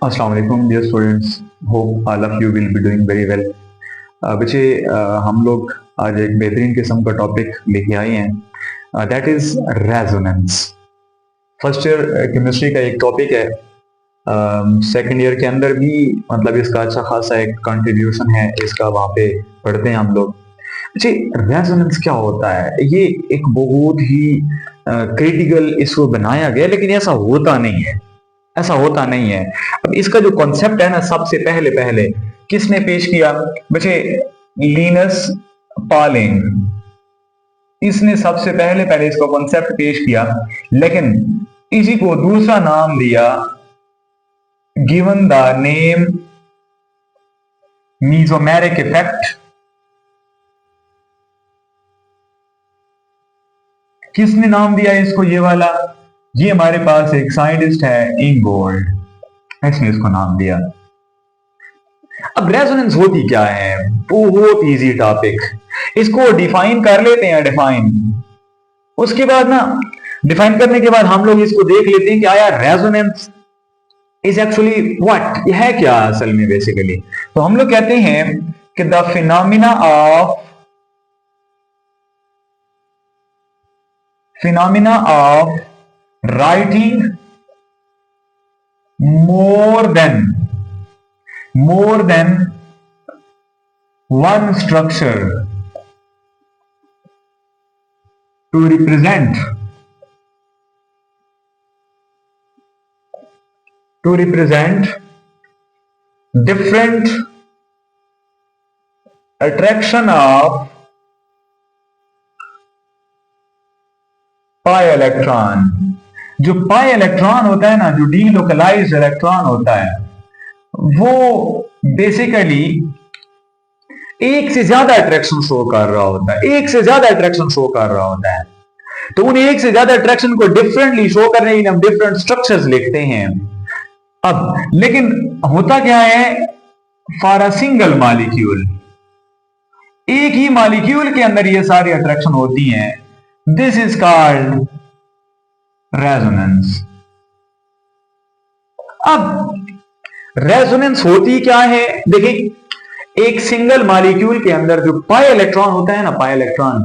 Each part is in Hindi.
Assalamu alaikum dear students. Hope all of you will be doing very well. बच्चे हम लोग आज एक बेहतरीन किस्म का टॉपिक लेके आए हैं, that is resonance. First year chemistry का एक टॉपिक है। सेकंड ईयर के अंदर भी मतलब इसका अच्छा खासा एक कंट्रीब्यूशन है इसका, वहाँ पे पढ़ते हैं हम लोग। जी, रेजोनेंस क्या होता है? ये एक बहुत ही क्रिटिकल इसको बनाया गया, लेकिन ऐसा होता नहीं है, ऐसा होता नहीं है। अब इसका जो कॉन्सेप्ट है ना, सबसे पहले पहले किसने पेश किया बच्चे? लिनस पाउलिंग, इसने सबसे पहले पहले इसका कॉन्सेप्ट पेश किया, लेकिन इसी को दूसरा नाम दिया, given the name mesomeric effect. किसने नाम दिया इसको? ये वाला, ये हमारे पास एक साइंटिस्ट है इंगोल्ड, इसने इसको नाम दिया। अब रेजोनेंस होती क्या है? बहुत इजी टॉपिक, इसको डिफाइन कर लेते हैं। डिफाइन, उसके बाद ना, डिफाइन करने के बाद हम लोग इसको देख लेते हैं कि आया रेजोनेंस इज एक्चुअली व्हाट, यह है क्या असल में बेसिकली। तो हम लोग कहते हैं कि the phenomena of writing more than one structure to represent different attraction of pi electron। जो पाई इलेक्ट्रॉन होता है ना, जो डीलोकलाइज्ड इलेक्ट्रॉन होता है, वो बेसिकली एक से ज्यादा अट्रैक्शन शो कर रहा होता है, एक से ज्यादा अट्रैक्शन शो कर रहा होता है। तो उन एक से ज्यादा अट्रैक्शन को डिफरेंटली शो करने के लिए हम डिफरेंट स्ट्रक्चर्स लिखते हैं। अब लेकिन होता क्या है, फॉर अ सिंगल मॉलिक्यूल, एक ही मॉलिक्यूल के अंदर ये सारी अट्रैक्शन होती हैं, दिस इज कॉल्ड रेजोनेंस। अब रेजोनेंस होती क्या है? देखिए, एक सिंगल मॉलिक्यूल के अंदर जो पाई इलेक्ट्रॉन होता है ना, पाई इलेक्ट्रॉन,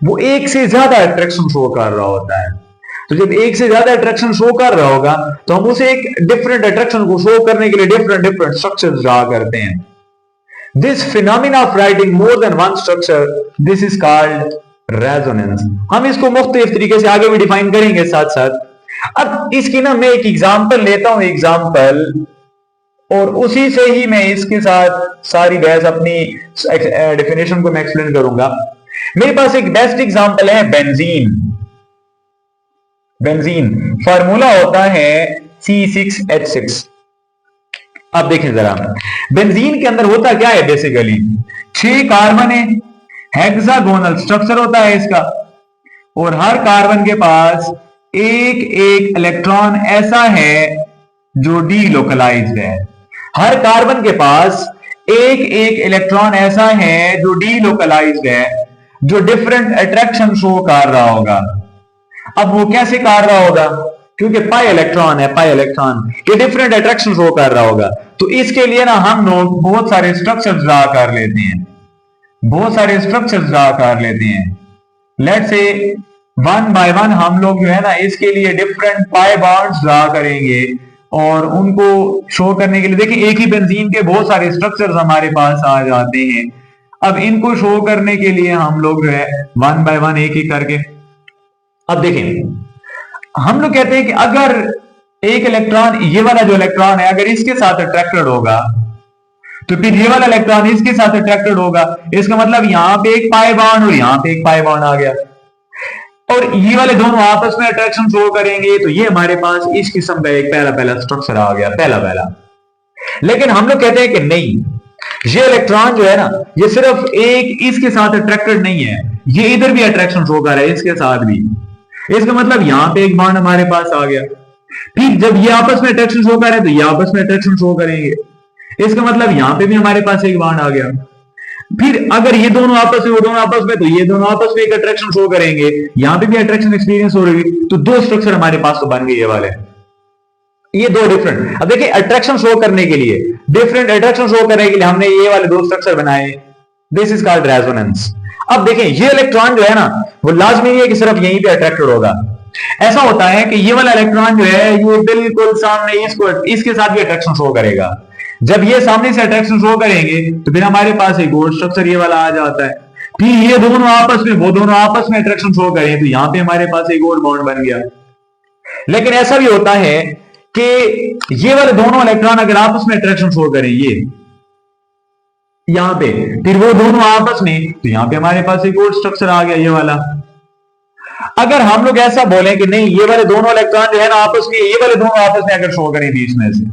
वो एक से ज्यादा अट्रैक्शन शो कर रहा होता है। तो जब एक से ज्यादा अट्रैक्शन शो कर रहा होगा, तो हम उसे एक डिफरेंट अट्रैक्शन को शो करने के लिए डिफरेंट स्ट्रक्चर्स ड्रा करते हैं। This phenomena of writing more than one structure, this is called resonance. हम इसको मुख्तलिफ तरीके से आगे भी डिफाइन करेंगे साथ साथ। अब इसकी ना मैं एक एग्जांपल लेता हूं, एग्जांपल, और उसी से ही मैं इसके साथ सारी बहस अपनी डेफिनेशन को मैं एक्सप्लेन करूंगा। मेरे पास एक बेस्ट एग्जांपल है बेंजीन। बेंजीन फार्मूला होता है C6H6। अब देखें जरा, बेंजीन के अंदर होता क्या है? बेसिकली 6 कार्बन है, हेक्सागोनल स्ट्रक्चर होता है इसका, और हर कार्बन के पास एक एक इलेक्ट्रॉन ऐसा है जो डीलोकलाइज्ड है। हर कार्बन के पास एक एक इलेक्ट्रॉन ऐसा है जो डीलोकलाइज्ड है, जो डिफरेंट अट्रैक्शन शो कर रहा होगा। अब वो कैसे कर रहा होगा? क्योंकि पाई इलेक्ट्रॉन है, पाई इलेक्ट्रॉन ये डिफरेंट अट्रैक्शन शो कर रहा होगा। तो इसके लिए ना हम लोग बहुत सारे स्ट्रक्चर्स ड्रा कर लेते हैं, बहुत सारे स्ट्रक्चर्स ड्रा कर लेते हैं। Let's say one by one हम लोग जो है ना, इसके लिए डिफरेंट पाई बॉन्ड्स ड्रा करेंगे, और उनको शो करने के लिए देखिए, एक ही बेंजीन के बहुत सारे स्ट्रक्चर्स हमारे पास आ जाते हैं। अब इनको शो करने के लिए हम लोग जो है वन बाय वन एक एक करके, अब देखें, हम लोग कहते हैं कि अगर एक इलेक्ट्रॉन, ये वाला जो इलेक्ट्रॉन है, अगर इसके साथ अट्रैक्टेड होगा, तो फिर ये वाला इलेक्ट्रॉन इसके साथ अट्रैक्टेड होगा। इसका मतलब यहां पे एक पाई बॉन्ड और यहां पे एक पाई बॉन्ड आ गया, और ये वाले दोनों आपस में अट्रैक्शन शो करेंगे। तो ये हमारे पास इस किस्म का एक पहला स्ट्रक्चर आ गया, पहला। लेकिन हम लोग कहते हैं कि नहीं, ये इलेक्ट्रॉन जो है ना, ये सिर्फ एक इसके साथ अट्रैक्टेड नहीं है, ये इधर भी अट्रैक्शन शो कर रहा है, इसके साथ भी। इसका मतलब यहां पे एक बॉन्ड हमारे पास आ गया। फिर जब ये आपस में अट्रैक्शन शो कर रहे हैं, तो ये आपस में अट्रैक्शन शो करेंगे। इसका मतलब यहां पे भी हमारे पास एक बॉन्ड आ गया। फिर अगर ये दोनों आपस में, वो दोनों आपस में, तो ये दोनों आपस में एक अट्रैक्शन शो करेंगे, यहां पे भी अट्रैक्शन एक्सपीरियंस हो रही है। तो दो स्ट्रक्चर हमारे पास तो बन गए ये वाले। ये दो डिफरेंट, अब देखिए अट्रैक्शन शो करने के लिए, डिफरेंट अट्रैक्शन शो करने के लिए हमने ये वाले दो स्ट्रक्चर बनाए, दिस इज कॉल्ड रेजोनेंस। अब देखें ये इलेक्ट्रॉन जो है ना वो लाजमी नहीं है कि सिर्फ यहीं पे अट्रैक्टेड होगा, ऐसा होता है कि ये वाला इलेक्ट्रॉन जो है ये बिल्कुल सामने इसको इसके साथ भी अट्रैक्शन शो करेगा। जब ये सामने से अट्रैक्शन शो करेंगे तो फिर हमारे पास एक और स्ट्रक्चर ये वाला आ जाता है, फिर ये दोनों आपस में, वो दोनों आपस में अट्रैक्शन शो करें तो यहां पे हमारे पास एक और बॉन्ड बन गया। लेकिन ऐसा भी होता है कि ये वाले दोनों इलेक्ट्रॉन अगर आपस में अट्रैक्शन शो करें ये यहां पे, फिर वो दोनों आपस में, तो यहां पे हमारे पास एक और स्ट्रक्चर आ गया ये वाला। अगर हम लोग ऐसा बोलें कि नहीं ये वाले दोनों इलेक्ट्रॉन जो है ना आपस में, ये वाले दोनों आपस में अगर शो करें बीच में से,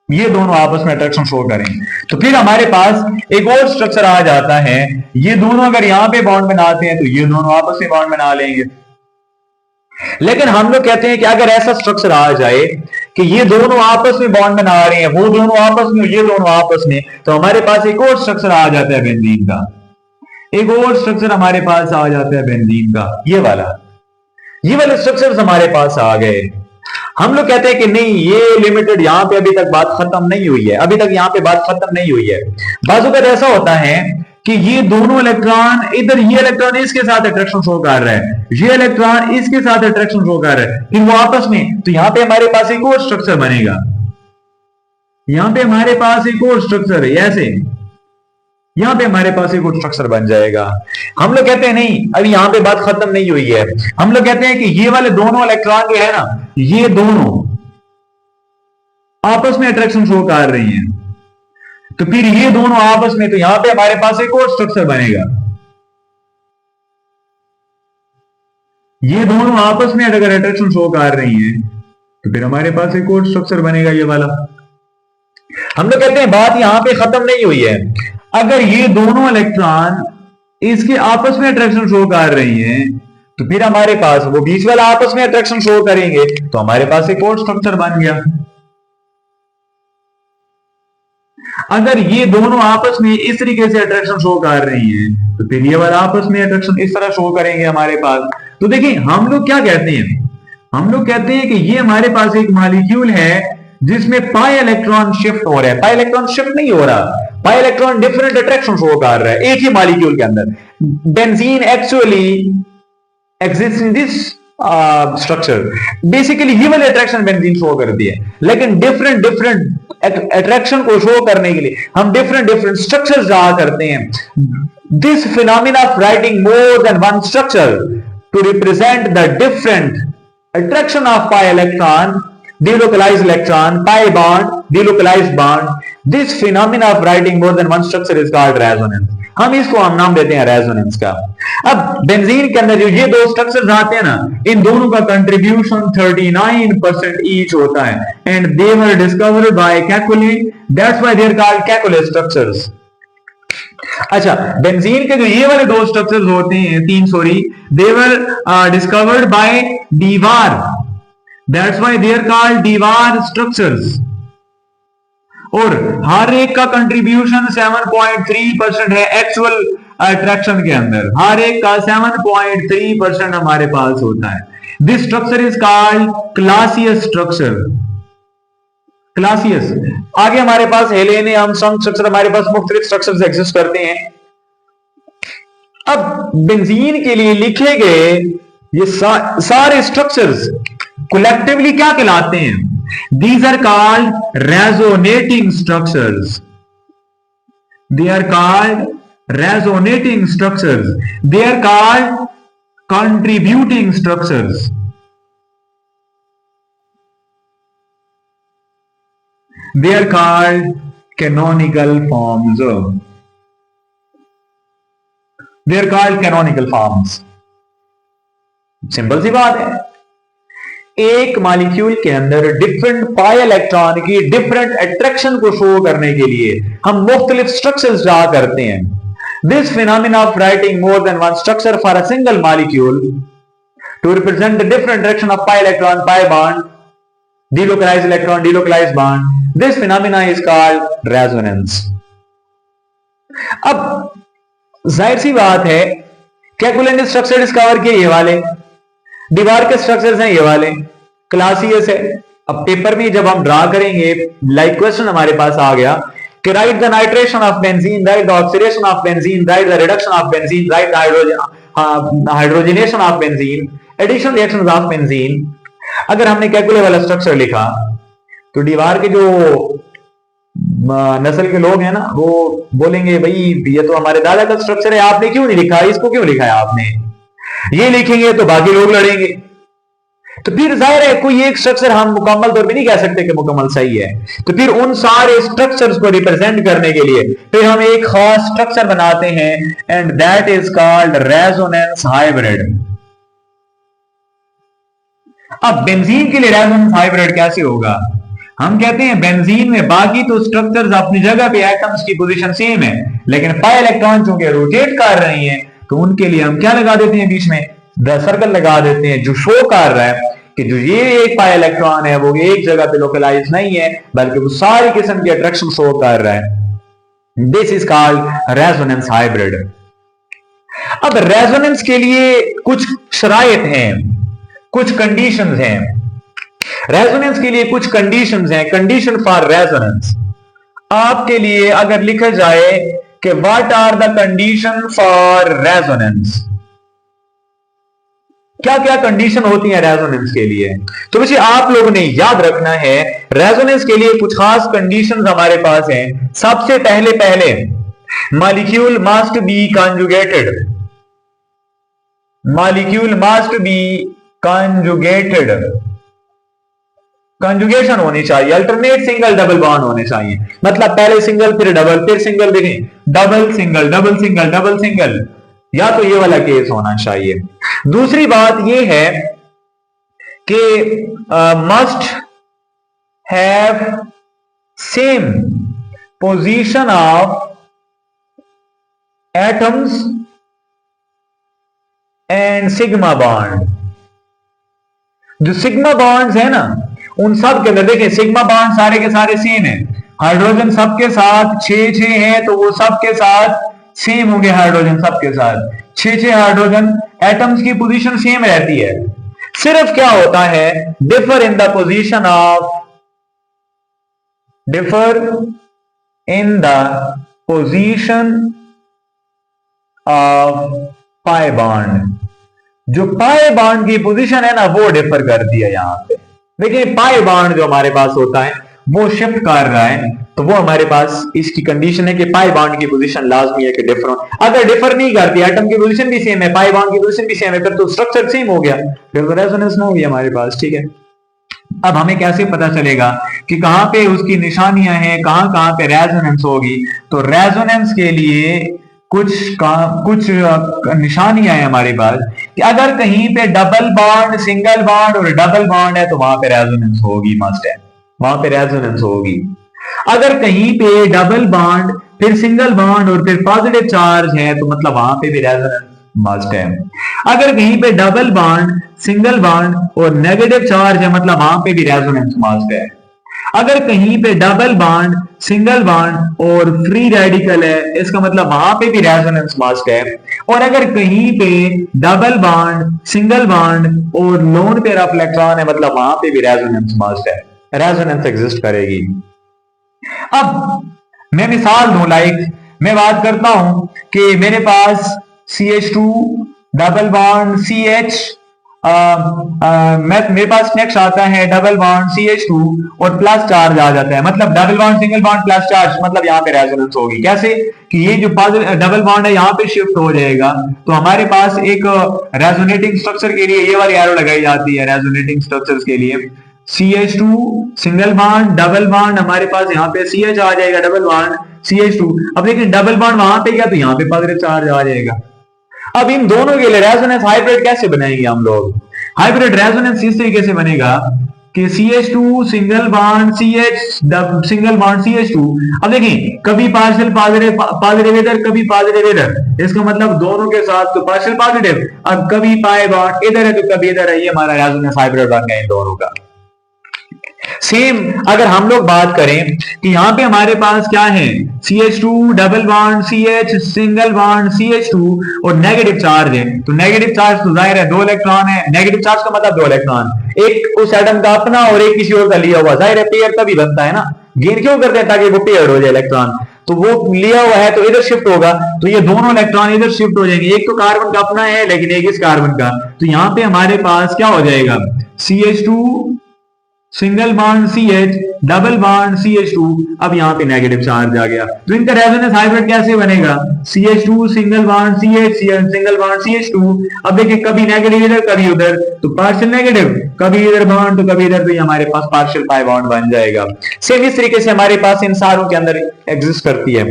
ये दोनों आपस में अट्रैक्शन शो करें, तो फिर हमारे पास एक और स्ट्रक्चर आ जाता है, ये दोनों अगर यहां पे बॉन्ड बनाते हैं तो ये दोनों आपस में बॉन्ड बना लेंगे। लेकिन हम लोग कहते हैं कि अगर ऐसा स्ट्रक्चर आ जाए कि ये दोनों आपस में बॉन्ड बना रहे हैं, वो दोनों आपस में, ये दोनों आपस में, तो हमारे पास एक और स्ट्रक्चर आ जाता है बेंजीन का, एक और स्ट्रक्चर हमारे पास आ जाता है बेंजीन का, ये वाले स्ट्रक्चर्स हमारे पास आ गए। हम लोग कहते हैं कि नहीं ये लिमिटेड, यहां पे अभी तक बात खत्म नहीं हुई है, अभी तक यहां पे बात खत्म नहीं हुई है। बाजू का ऐसा होता है कि ये दोनों इलेक्ट्रॉन, इधर ये इलेक्ट्रॉन इसके साथ अट्रैक्शन शो कर रहा है, ये इलेक्ट्रॉन इसके साथ अट्रैक्शन शो कर रहा है, फिर वो आपस में, तो यहां पे हमारे पास एक और स्ट्रक्चर बनेगा, यहां पे हमारे पास एक और स्ट्रक्चर है, ऐसे यहां पे हमारे पास एक और स्ट्रक्चर बन जाएगा। हम लोग कहते हैं नहीं अभी यहां पे बात खत्म नहीं हुई है, हम लोग कहते हैं कि ये वाले दोनों इलेक्ट्रॉन जो है ना, ये दोनों आपस में अट्रैक्शन शो कर रही हैं, तो फिर ये दोनों आपस में, तो यहां पे हमारे पास एक और स्ट्रक्चर बनेगा, ये दोनों आपस में अगर अट्रैक्शन शो कर रही हैं तो फिर हमारे पास एक और स्ट्रक्चर बनेगा ये वाला। हम लोग कहते हैं बात यहां पे खत्म नहीं हुई है, अगर ये दोनों इलेक्ट्रॉन इसके आपस में अट्रैक्शन शो कर रही हैं तो फिर हमारे पास वो बीच वाला आपस में अट्रैक्शन शो करेंगे, तो हमारे पास एक और स्ट्रक्चर बन गया। अगर ये दोनों आपस में इस तरीके से अट्रैक्शन शो कर रही हैं तो फिर ये वाला आपस में अट्रैक्शन इस तरह शो करेंगे हमारे पास। तो देखिए हम लोग क्या कहते हैं, हम लोग कहते हैं कि ये हमारे पास एक मॉलिक्यूल है जिसमें पाई इलेक्ट्रॉन शिफ्ट हो रहा है, पाई इलेक्ट्रॉन शिफ्ट नहीं हो रहा, pi electron different attraction show कर रहा है एक ही मॉलिक्यूल के अंदर। Benzene actually exist in this structure, basically ये वाली अट्रैक्शन बेंजीन शो करती है, लेकिन डिफरेंट अट्रैक्शन को शो करने के लिए हम डिफरेंट स्ट्रक्चर्स ड्रा करते हैं। This phenomena of writing more than one structure to represent the different attraction of pi electron, delocalized electron, pi bond, delocalized bond. This phenomena of writing more than one structure is called resonance. हम इसको हम नाम देते हैं रेजोनेंस का। अब बेंजीन के अंदर जो ये दो स्ट्रक्चर्स आते हैं ना, इन दोनों का कंट्रीब्यूशन 39% ईच होता है, and they were discovered by Kekule, that's why they are called Kekule structures. अच्छा, बेंजीन के जो ये वाले दो स्ट्रक्चर्स होते हैं, तीन sorry, they were discovered by Dewar, that's why they are called Dewar structures. और हर एक का कंट्रीब्यूशन 7.3% है एक्चुअल अट्रैक्शन के अंदर, हर एक का 7.3% हमारे पास होता है। This structure is called Clausius structure. Clausius. आगे हमारे पास हेलेन आर्मस्ट्रांग स्ट्रक्चर, हमारे पास मुख्तलिफ स्ट्रक्चर्स एग्जिस्ट करते हैं। अब बेंजीन के लिए लिखे गए ये सारे स्ट्रक्चर्स कलेक्टिवली क्या कहलाते हैं? These are called resonating structures. They are called resonating structures. They are called contributing structures. They are called canonical forms. They are called canonical forms. Simple सी बात है, एक मॉलिक्यूल के अंदर डिफरेंट पाई इलेक्ट्रॉन की डिफरेंट अट्रैक्शन को शो करने के लिए हम मुख्तलिफ स्ट्रक्चर्स ड्रा करते हैं। This phenomena of writing more than one structure for a single molecule to represent the different direction of pi electron, pi bond, delocalized electron, delocalized bond, this phenomena is called resonance. अब जाहिर सी बात है, कैकुले ने स्ट्रक्चर डिस्कवर किए ये वाले, दीवार के स्ट्रक्चर्स हैं ये वाले, क्लासियस है, अब पेपर में जब हम ड्रा करेंगे, लाइक क्वेश्चन हमारे पास आ गया कि write the nitration of benzene, write the oxidation of benzene, write the reduction of benzene, write the hydrogenation of benzene, addition reactions of benzene. अगर हमने कैलकुलेट वाला स्ट्रक्चर लिखा तो दीवार के जो नस्ल के लोग हैं ना, वो बोलेंगे भाई ये तो हमारे दादा का स्ट्रक्चर है, आपने क्यों नहीं लिखा, इसको क्यों लिखा है आपने। ये लिखेंगे तो बाकी लोग लड़ेंगे। तो फिर जाहिर है कोई एक स्ट्रक्चर हम मुकम्मल तौर पे नहीं कह सकते कि मुकम्मल सही है। तो फिर उन सारे स्ट्रक्चर्स को रिप्रेजेंट करने के लिए फिर हम एक खास स्ट्रक्चर बनाते हैं and that is called resonance hybrid. अब बेंजीन के लिए रेजोनेंस हाइब्रिड कैसे होगा? हम कहते हैं बेंजीन में बाकी तो स्ट्रक्चर्स अपनी जगह पे एटम्स की पोजीशन सेम है, लेकिन पाई इलेक्ट्रॉन चूंकि रोटेट कर रही हैं तो उनके लिए हम क्या लगा देते हैं, बीच में द सर्कल लगा देते हैं, जो शो कर रहा है कि जो ये एक पाई इलेक्ट्रॉन है वो एक जगह पे लोकलाइज नहीं है, बल्कि वो सारी किस्म की अट्रैक्शन शो कर रहा है। This is called resonance hybrid. अब रेजोनेंस के लिए कुछ शराइत हैं, कुछ कंडीशंस हैं। रेजोनेंस के लिए कुछ कंडीशंस हैं। कंडीशन फॉर रेजोनेंस आपके लिए अगर लिखा जाए कि what are the condition for resonance, क्या क्या कंडीशन होती है रेजोनेंस के लिए, तो वैसे आप लोगों ने याद रखना है रेजोनेंस के लिए कुछ खास कंडीशंस हमारे पास हैं। सबसे पहले molecule must be conjugated, molecule must be conjugated, conjugation होनी चाहिए, अल्टरनेट सिंगल डबल बॉन्ड होने चाहिए। मतलब पहले सिंगल फिर डबल फिर सिंगल, देखें double single double single double single, या तो ये वाला केस होना चाहिए। दूसरी बात ये है कि must have same position of atoms and sigma bond. जो सिग्मा बॉन्ड्स है ना उन सब के अंदर देखें सिग्मा बॉन्ड सारे के सारे सेम है, हाइड्रोजन सबके साथ 6 है तो वो सबके साथ सेम होंगे, हाइड्रोजन सबके साथ 6 हाइड्रोजन, एटम्स की पोजीशन सेम रहती है। सिर्फ क्या होता है, differ in the position of, differ in the position of pi bond. जो पाई बॉन्ड की पोजीशन है ना वो डिफर करती है। यहां पे देखिए पाई बॉन्ड जो हमारे पास होता है वो शिफ्ट कर रहा है, तो वो हमारे पास इसकी कंडीशन है कि पाई बॉन्ड की पोजीशन लाजमी है कि डिफर हो। अगर डिफर नहीं करती, एटम की पोजीशन भी सेम है, पाई बॉन्ड की पोजीशन भी सेम है, फिर तो स्ट्रक्चर सेम हो गया, फिर तो रेजोनेंस ना होगी हमारे पास। ठीक है, अब हमें कैसे पता चलेगा कि कहां पे उसकी निशानियां हैं, कहां कहां पे रेजोनेंस होगी? तो रेजोनेंस के लिए कुछ निशानियां हैं हमारे पास कि अगर कहीं पे डबल बॉन्ड, सिंगल बॉन्ड और डबल बॉन्ड है तो वहां पे रेजोनेंस होगी, मस्ट है, वहां पे रेजोनेंस होगी। अगर कहीं पे डबल बॉन्ड फिर सिंगल बॉन्ड और फिर पॉजिटिव चार्ज है तो मतलब वहां पे भी रेजोनेंस मस्ट है। अगर कहीं पे डबल बॉन्ड, सिंगल बॉन्ड और नेगेटिव चार्ज है मतलब वहां पे भी रेजोनेंस मस्ट है। अगर कहीं पे डबल बॉन्ड, सिंगल बॉन्ड और फ्री रेडिकल है इसका मतलब वहां पे भी रेजोनेंस मस्ट है। और अगर कहीं पे डबल बॉन्ड, सिंगल बॉन्ड और लोन पेयर ऑफ इलेक्ट्रॉन है मतलब वहां पे भी रेजोनेंस मस्ट है, रेजोनेंस एग्जिस्ट करेगी। अब मैं मिसाल दूं, लाइक मैं बात करता हूं कि मेरे पास CH2 डबल बॉन्ड CH, मेरे पास नेक्स्ट आता है डबल बॉन्ड CH2 और प्लस चार्ज आ जाता है, मतलब double bond single bond plus charge, मतलब यहाँ पे रेजोनेंस होगी। कैसे कि ये जो डबल बॉन्ड है यहाँ पे शिफ्ट हो जाएगा, तो हमारे पास एक रेजोनेटिंग स्ट्रक्चर के लिए ये वाली एरो लगाई जाती है। रेजोनेटिंग स्ट्रक्चर्स के लिए CH2 single bond, double bond, हमारे पास यहाँ पे CH आ जाएगा, डबल बॉन्ड CH2। अब देखिए डबल बॉन्ड वहां पे गया तो यहाँ पे पॉजिटिव चार्ज आ जाएगा। अब इन दोनों के लिए रेजोनेंस हाइब्रिड कैसे बनाएंगे हम लोग? हाइब्रिड रेजोनेंस इस तरीके से बनेगा कि CH2 single bond CH single bond CH2। अब देखिए कभी पार्शियल पॉजिटिव इधर, कभी पॉजिटिव इधर, इसका मतलब दोनों के साथ तो पार्शियल पॉजिटिव। अब कभी पाई बॉन्ड इधर है तो कभी इधर है, ये हमारा रेजोनेंस हाइब्रिड बन गया इन दोनों का। सेम अगर हम लोग बात करें कि यहां पे हमारे पास क्या है, CH2 double bond CH single bond CH2 और नेगेटिव चार्ज है, तो नेगेटिव चार्ज तो जाहिर है 2 इलेक्ट्रॉन है, नेगेटिव चार्ज का मतलब 2 इलेक्ट्रॉन, एक उस एटम का अपना और एक किसी और का लिया हुआ, जाहिर है पेयर तभी बनता है ना, गेन क्यों करते हैं ताकि वो पेयर हो जाए इलेक्ट्रॉन, तो वो लिया हुआ है तो इधर शिफ्ट होगा, तो ये दोनों इलेक्ट्रॉन इधर शिफ्ट हो जाएंगे, एक तो कार्बन का अपना है लेकिन एक इस कार्बन का, तो यहां पे हमारे पास क्या हो जाएगा, CH2 single bond CH double bond CH2, अब यहां पे नेगेटिव चार्ज आ गया, तो इनका रेजोनेंस हाइब्रिड कैसे बनेगा, CH2 single bond CH single bond CH2, अब देखिए कभी नेगेटिव इधर कभी उधर, तो पार्शियल नेगेटिव, कभी इधर बॉन्ड तो कभी इधर, तो ये हमारे पास पार्शियल पाई बॉन्ड बन जाएगा। सेम इस तरीके से हमारे पास इन सारों के अंदर एग्जिस्ट करती है।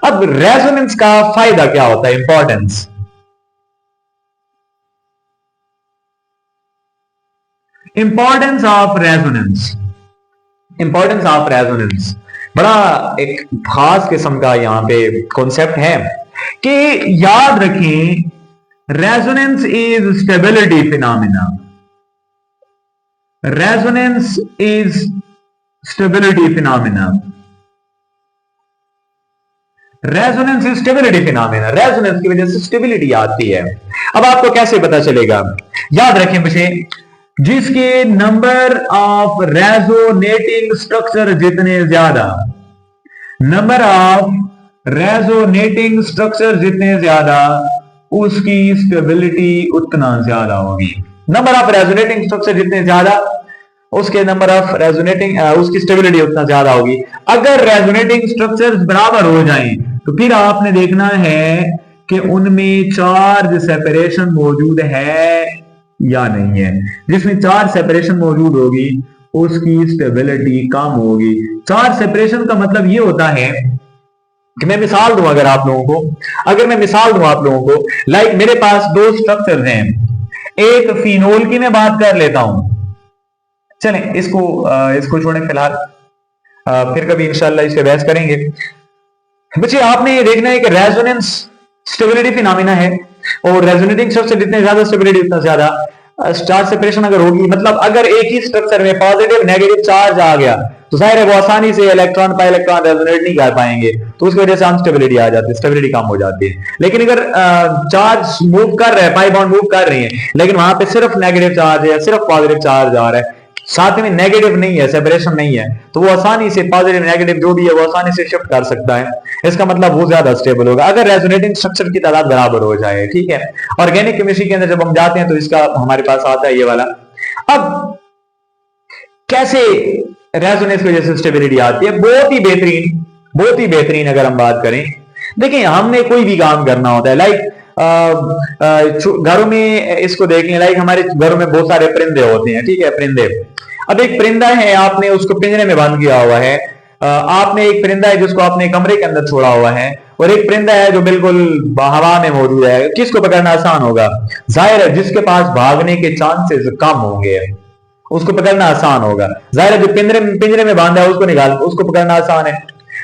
अब रेजोनेंस का फायदा क्या होता है, importance, importance of resonance, importance of resonance बड़ा एक खास किस्म का यहां पे कॉन्सेप्ट है कि याद रखें, resonance is stability phenomena, resonance is stability phenomena, resonance is stability phenomena, resonance की वजह से स्टेबिलिटी आती है। अब आपको कैसे पता चलेगा, याद रखें मुझे, जिसके नंबर ऑफ रेजोनेटिंग स्ट्रक्चर जितने ज्यादा, नंबर ऑफ रेजोनेटिंग स्ट्रक्चर जितने ज्यादा, उसकी स्टेबिलिटी उतना ज्यादा होगी। नंबर ऑफ रेजोनेटिंग स्ट्रक्चर जितने ज्यादा, उसके नंबर ऑफ रेजोनेटिंग उसकी स्टेबिलिटी उतना ज्यादा होगी। अगर रेजोनेटिंग स्ट्रक्चर्स बराबर हो जाएं तो फिर आपने देखना है कि उनमें चार्ज सेपरेशन मौजूद है या नहीं है, जिसमें चार्ज सेपरेशन मौजूद होगी उसकी स्टेबिलिटी कम होगी। चार्ज सेपरेशन का मतलब ये होता है कि मैं मिसाल दूं, अगर आप लोगों को, अगर मैं मिसाल दूं आप लोगों को, लाइक मेरे पास दो स्ट्रक्चर हैं, एक फिनोल की मैं बात कर लेता हूं, चलें इसको छोड़ें फिलहाल, फिर कभी इंशाल्लाह इस पे बहस करेंगे। बच्चे आपने ये देखना है कि रेजोनेंस स्टेबिलिटी फिनोमिना है और रेजोनेटिंग स्ट्रक्चर जितने ज्यादा स्टेबिलिटी उतना ज्यादा चार्ज सेपरेशन अगर होगी, मतलब अगर एक ही स्ट्रक्चर में पॉजिटिव नेगेटिव चार्ज आ गया तो जाहिर है वो आसानी से इलेक्ट्रॉन पाई इलेक्ट्रॉन रेजोनेट नहीं कर पाएंगे, तो उसकी वजह से अनस्टेबिलिटी आ जाती है, स्टेबिलिटी कम हो जाती है। लेकिन अगर चार्ज मूव कर रहा है, पाई बॉन्ड मूव कर रही है, लेकिन वहां पे सिर्फ नेगेटिव चार्ज है या सिर्फ पॉजिटिव चार्ज आ रहा है, साथ में नेगेटिव नहीं है, सेपरेशन नहीं है, तो वो आसानी से पॉजिटिव नेगेटिव जो भी है वो आसानी से शिफ्ट कर सकता है, इसका मतलब वो ज्यादा स्टेबल होगा अगर रेजोनेटिंग स्ट्रक्चर की तादाद बराबर हो जाए। ठीक है, ऑर्गेनिक केमिस्ट्री के अंदर जब हम जाते हैं तो इसका हमारे पास आता है ये वाला। अब कैसे रेजोनेंस की वजह से स्टेबिलिटी आती है, बहुत ही बेहतरीन, बहुत ही बेहतरीन अगर हम बात करें, देखिए हमने कोई भी काम करना होता है, लाइक घरों में इसको देख लें, लाइक हमारे घरों में बहुत सारे परिंदे होते हैं, ठीक है, परिंदे, अब एक परिंदा है, आपने उसको पिंजरे में बंद किया हुआ है, आपने एक परिंदा है जिसको आपने कमरे के अंदर छोड़ा हुआ है, और एक परिंदा है जो बिल्कुल हवा में मौजूद है, किसको पकड़ना आसान होगा, जाहिर है जिसके पास भागने के चांसेस कम होंगे उसको पकड़ना आसान होगा, जाहिर है जो पिंजरे में बांधा है उसको निकाल, उसको पकड़ना आसान है,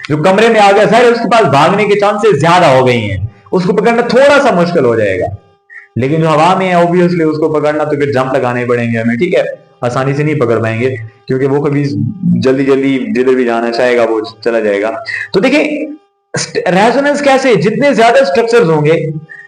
जो कमरे में आ गया जाहिर है उसके पास भागने के चांसेस ज्यादा हो गई हैं, उसको पकड़ना थोड़ा सा मुश्किल हो जाएगा। लेकिन जो हवा में है ऑब्वियसली उसको पकड़ना तो फिर जंप लगाने पड़ेंगे हमें, ठीक है, आसानी से नहीं पकड़ पाएंगे क्योंकि वो कभी जल्दी जल्दी जिधर भी जाना चाहेगा वो चला जाएगा। तो देखिए रेजोनेंस कैसे, जितने ज्यादा स्ट्रक्चर्स होंगे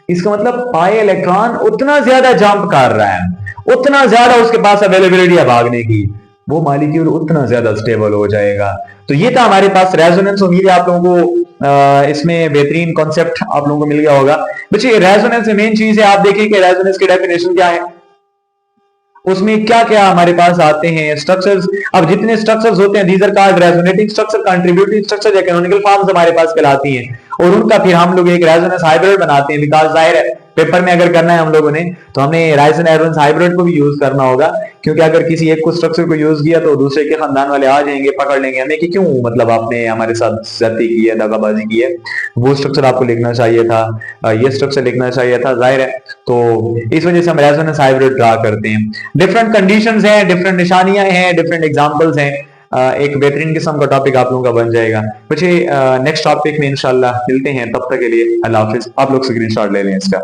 इसका मतलब पाई इलेक्ट्रॉन उतना ज्यादा जंप कर रहा है, उतना ज्यादा उसके पास अवेलेबिलिटी है भागने की, वो मॉलिक्यूल उतना ज्यादा स्टेबल हो जाएगा। तो ये था हमारे पास रेजोनेंस। उम्मीद है आप लोगों को इसमें बेहतरीन कॉन्सेप्ट आप लोगों को मिल गया होगा। बच्चे रेजोनेंस में मेन चीज है, आप देखिए कि रेजोनेंस की डेफिनेशन क्या है, उसमें क्या क्या हमारे पास आते हैं स्ट्रक्चर्स। अब जितने स्ट्रक्चर्स होते हैं these are called resonating structure, contributing structure या कैनोनिकल फॉर्म्स हमारे पास कहलाती हैं, और उनका फिर हम लोग एक रेजोनेंस हाइब्रिड बनाते हैं, बिकॉज जाहिर है पेपर में अगर करना है हम लोगों ने तो हमें रेजोनेंस हाइब्रिड को भी यूज करना होगा, क्योंकि अगर किसी एक को स्ट्रक्चर को यूज किया तो दूसरे के खानदान वाले आ जाएंगे, पकड़ लेंगे हमें कि क्यों, मतलब आपने हमारे साथ ज्यादती की है, दगाबाजी की है, वो स्ट्रक्चर आपको लिखना चाहिए था, ये स्ट्रक्चर लिखना चाहिए था, जाहिर है। तो इस वजह से हम रेजोनेंस हाइब्रिड ड्रा करते हैं। डिफरेंट कंडीशंस हैं, डिफरेंट निशानियां हैं, डिफरेंट एग्जांपल्स हैं, एक बेहतरीन किस्म का टॉपिक आप लोगों का बन जाएगा। बच्चे नेक्स्ट टॉपिक में इंशाल्लाह मिलते हैं, तब तक के लिए अल्लाह हाफिज। आप लोग स्क्रीनशॉट ले लें इसका।